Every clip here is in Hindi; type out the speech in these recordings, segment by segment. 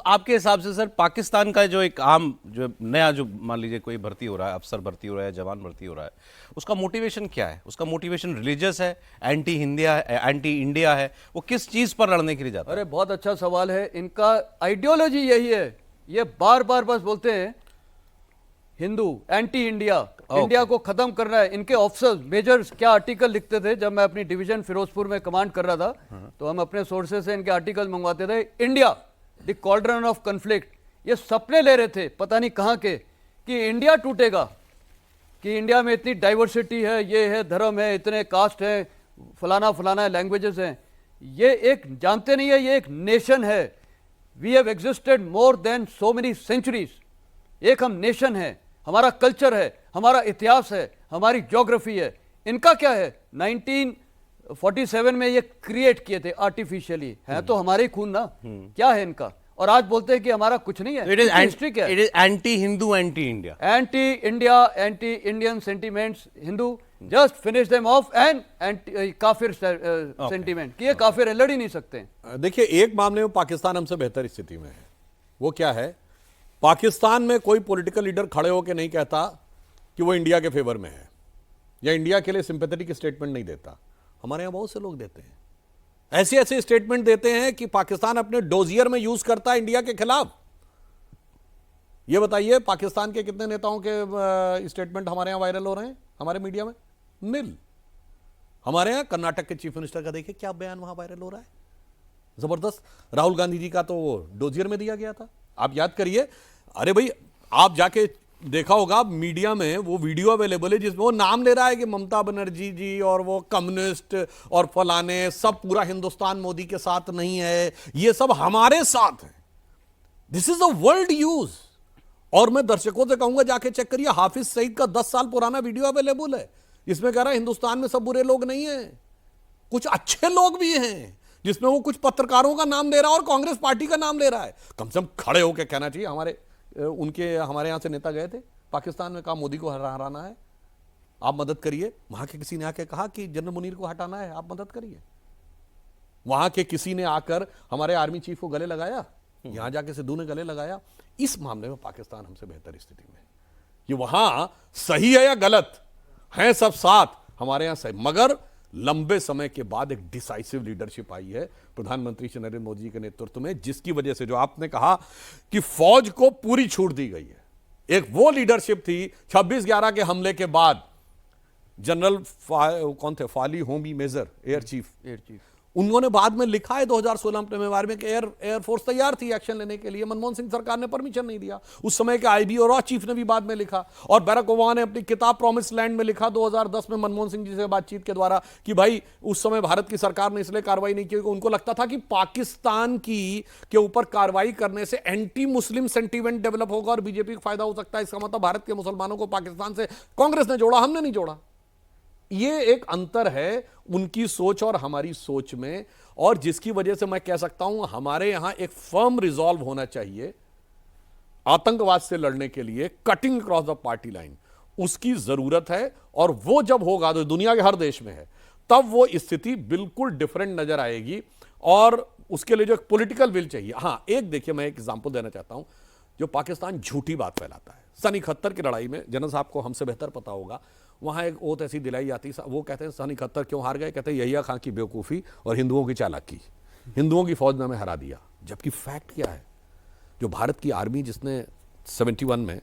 आपके हिसाब से सर पाकिस्तान का जो एक आम जो नया जो मान लीजिए कोई भर्ती हो रहा है, अफसर भर्ती हो रहा है, जवान भर्ती हो रहा है, उसका मोटिवेशन क्या है? उसका मोटिवेशन रिलीजियस है, एंटी इंडिया है, वो किस चीज पर लड़ने के लिए जाता है? अरे बहुत अच्छा सवाल है। इनका आइडियोलॉजी यही है। ये बार बार बस बोलते हैं हिंदू, एंटी इंडिया, इंडिया को खत्म करना है। इनके ऑफिसर्स मेजर्स क्या आर्टिकल लिखते थे जब मैं अपनी डिवीजन फिरोजपुर में कमांड कर रहा था, तो हम अपने सोर्सेज से इनके आर्टिकल मंगवाते थे। India the cauldron of conflict, ये सपने ले रहे थे पता नहीं कहाँ के कि इंडिया टूटेगा, कि इंडिया में इतनी डाइवर्सिटी है, ये है धर्म है, इतने कास्ट है, फलाना फलाना लैंग्वेजेस हैं। ये एक जानते नहीं है, ये एक नेशन है। We have existed more than so many centuries. एक हम नेशन है, हमारा कल्चर है, हमारा इतिहास है, हमारी ज्योग्राफी है। इनका क्या है, 1947 में ये क्रिएट किए थे आर्टिफिशियली, है तो हमारे ही खून ना, क्या है इनका? और आज बोलते हैं कि हमारा कुछ नहीं है। इट इज हिस्ट्री क्या है? It is anti Hindu, anti India, anti India, anti Indian sentiments, Hindu just finish them of, and काफिर सेंटिमेंट कि ये काफिर है, लड़ ही नहीं सकते। देखिए, एक मामले में पाकिस्तान हमसे बेहतर स्थिति में है। वो क्या है? पाकिस्तान में कोई पॉलिटिकल लीडर खड़े होकर नहीं कहता कि वो इंडिया के फेवर में है या इंडिया के लिए सिंपैथेटिक स्टेटमेंट नहीं देता। हमारे यहां बहुत से लोग देते हैं, ऐसे ऐसे स्टेटमेंट देते हैं कि पाकिस्तान अपने डोजियर में यूज करता है इंडिया के खिलाफ। ये बताइए, पाकिस्तान के कितने नेताओं के स्टेटमेंट हमारे यहां वायरल हो रहे हैं हमारे मीडिया में? नील। हमारे यहां कर्नाटक के चीफ मिनिस्टर का देखिए क्या बयान वहां वायरल हो रहा है, जबरदस्त। राहुल गांधी जी का तो वो डोजियर में दिया गया था, आप याद करिए। अरे भाई, आप जाके देखा होगा मीडिया में वो वीडियो अवेलेबल है जिसमें वो नाम ले रहा है कि ममता बनर्जी जी और वो कम्युनिस्ट और फलाने सब, पूरा हिंदुस्तान मोदी के साथ नहीं है, ये सब हमारे साथ है। This is a world use. और मैं दर्शकों से कहूंगा जाके चेक करिए, हाफिज सईद का 10 साल पुराना वीडियो अवेलेबल है, इसमें कह रहा है हिंदुस्तान में सब बुरे लोग नहीं है, कुछ अच्छे लोग भी हैं, जिसमें वो कुछ पत्रकारों का नाम ले रहा है और कांग्रेस पार्टी का नाम ले रहा है। कम से कम खड़े होकर कहना चाहिए। हमारे यहां से नेता गए थे पाकिस्तान में, कहा मोदी को हराना है, आप मदद करिए। वहां के किसी ने आकर कहा कि जनरल मुनीर को हटाना है, आप मदद करिए। वहां के किसी ने आकर हमारे आर्मी चीफ को गले लगाया, यहां जाके सिद्धू ने गले लगाया। इस मामले में पाकिस्तान हमसे बेहतर स्थिति में। ये वहां सही है या गलत है, सब साथ हमारे यहां सही, मगर लंबे समय के बाद एक डिसाइसिव लीडरशिप आई है प्रधानमंत्री श्री नरेंद्र मोदी के नेतृत्व में, जिसकी वजह से जो आपने कहा कि फौज को पूरी छूट दी गई है, एक वो लीडरशिप थी 26/11 के हमले के बाद। जनरल कौन थे, फाली होमी मेजर, एयर चीफ, उन्होंने बाद में लिखा है 2016 अपने मेमोर में कि एयरफोर्स तैयार थी एक्शन लेने के लिए, मनमोहन सिंह सरकार ने परमिशन नहीं दिया। उस समय के आईबी और चीफ ने भी बाद में लिखा, और बैरक ओबामा ने अपनी किताब प्रॉमिस लैंड में लिखा 2010 में मनमोहन सिंह जी से बातचीत के द्वारा कि भाई उस समय भारत की सरकार ने इसलिए कार्रवाई नहीं की क्योंकि उनको लगता था कि पाकिस्तान के ऊपर कार्रवाई करने से एंटी मुस्लिम सेंटीमेंट डेवलप होगा और बीजेपी को फायदा हो सकता है। इसका मतलब भारत के मुसलमानों को पाकिस्तान से कांग्रेस ने जोड़ा, हमने नहीं जोड़ा। ये एक अंतर है उनकी सोच और हमारी सोच में, और जिसकी वजह से मैं कह सकता हूं हमारे यहां एक फर्म रिजॉल्व होना चाहिए आतंकवाद से लड़ने के लिए, cutting cross the party line, उसकी जरूरत है। और वो जब होगा, तो दुनिया के हर देश में है, तब वो स्थिति बिल्कुल डिफरेंट नजर आएगी, और उसके लिए जो एक पॉलिटिकल विल चाहिए। हां, एक देखिए, मैं एक एग्जांपल देना चाहता हूं। जो पाकिस्तान झूठी बात फैलाता है, सन 71 की लड़ाई में, जनरल साहब को हमसे बेहतर पता होगा, वहां एक ओत ऐसी दिलाई जाती, वो कहते हैं सन 71 क्यों हार गए, कहते हैं यहिया खां की बेवकूफ़ी और हिंदुओं की चालाकी, हिंदुओं की फौज ने हमें हरा दिया। जबकि फैक्ट क्या है, जो भारत की आर्मी जिसने 71 में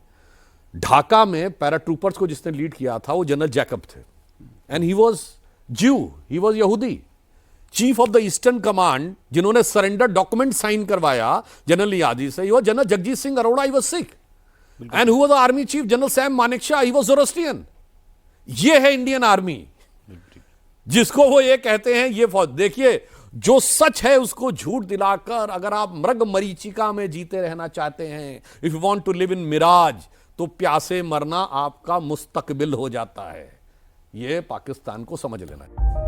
ढाका में पैराट्रूपर्स को जिसने लीड किया था, वो जनरल जैकब थे, and he was Jew, he was यहूदी। Chief of the eastern command जिन्होंने सरेंडर डॉक्यूमेंट साइन करवाया जनरल यादी से, वो general Jagjit Singh Arora, he was Sikh, and who was the army chief general Sam Manekshaw, he was Zoroastrian. ये है इंडियन आर्मी, जिसको वो ये कहते हैं ये फौज। देखिए, जो सच है उसको झूठ दिलाकर, अगर आप मृग मरीचिका में जीते रहना चाहते हैं, if you want to live in mirage, तो प्यासे मरना आपका मुस्तकबिल हो जाता है। ये पाकिस्तान को समझ लेना है।